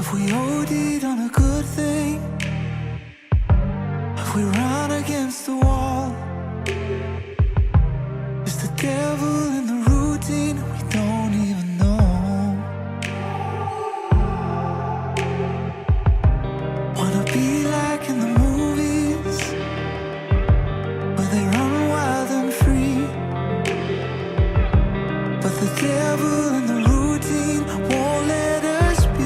Have we OD'd on a good thing? Have we run against the wall? Is the devil in the routine? We don't even know. Wanna be like in the movies, where they run wild and free. But the devil in the routine won't let us be.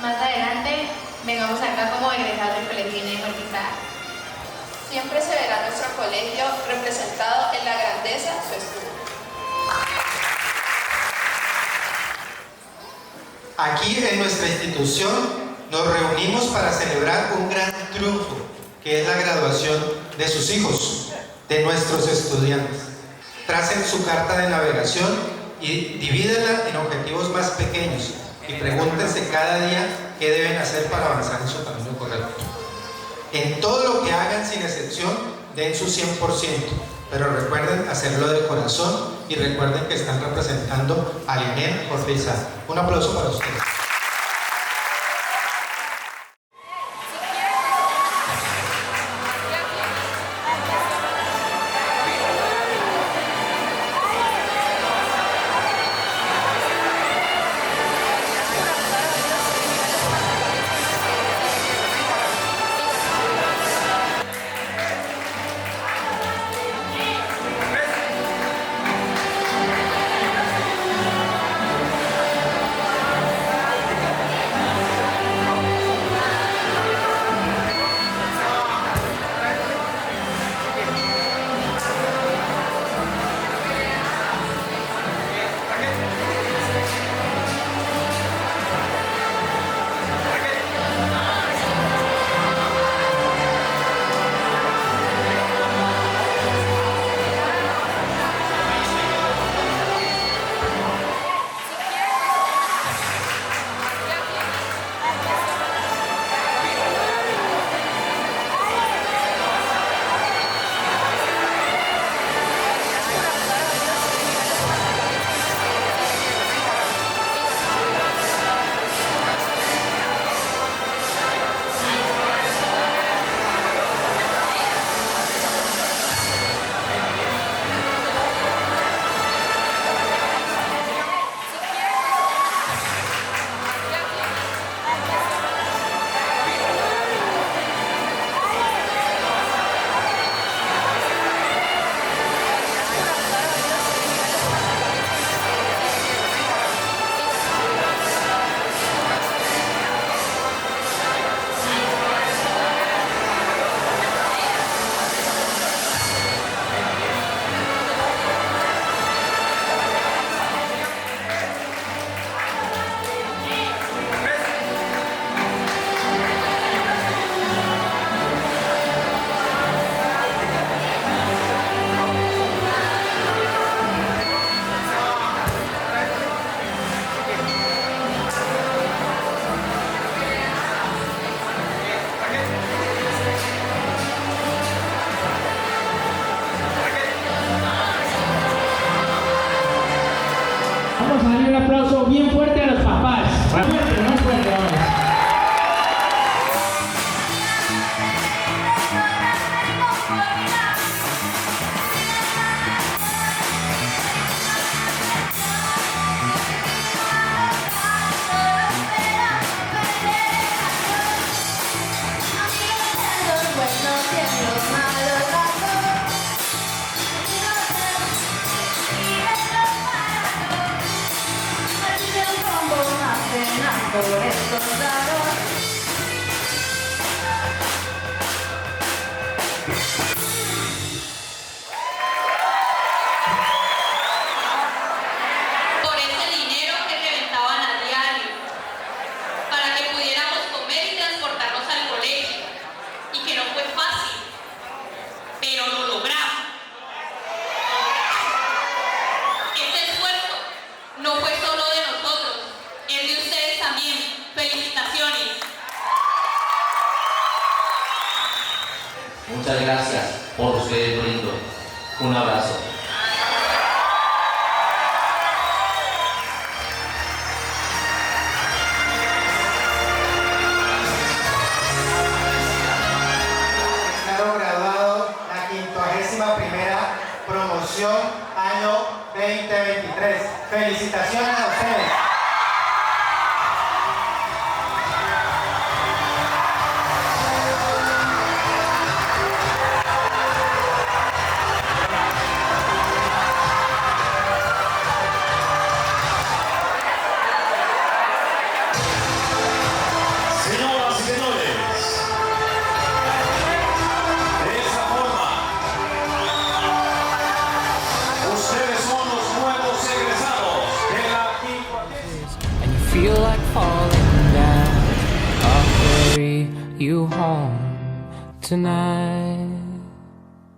Más adelante vengamos acá como egresados del Colegio Inés Orquiza. Siempre se verá nuestro colegio representado en la grandeza de su estudio. Aquí en nuestra institución nos reunimos para celebrar un gran triunfo, que es la graduación de sus hijos, de nuestros estudiantes. Tracen su carta de navegación y divídenla en objetivos más pequeños y pregúntense cada día qué deben hacer para avanzar en su camino correcto. En todo lo que hagan, sin excepción, den su 100%, pero recuerden hacerlo de corazón y recuerden que están representando al INEM Orquiza. Un aplauso para ustedes. Vamos a darle un aplauso bien fuerte a los papás. Más fuerte, vamos. Por estos lados. Por ese dinero que reventaban a diario, para que pudiéramos comer y transportarnos al colegio, y que no fue fácil, pero lo logramos. Este esfuerzo no fue solo de nosotros, es de ustedes también. ¡Felicitaciones! Muchas gracias por ustedes, brindo. Un abrazo. Declaro graduado la 51ª promoción año 2023. Felicitaciones a ustedes. Señoras y señores, de esa forma, ustedes son los nuevos egresados de la 50ª. And you feel like falling down, I'll carry you home tonight.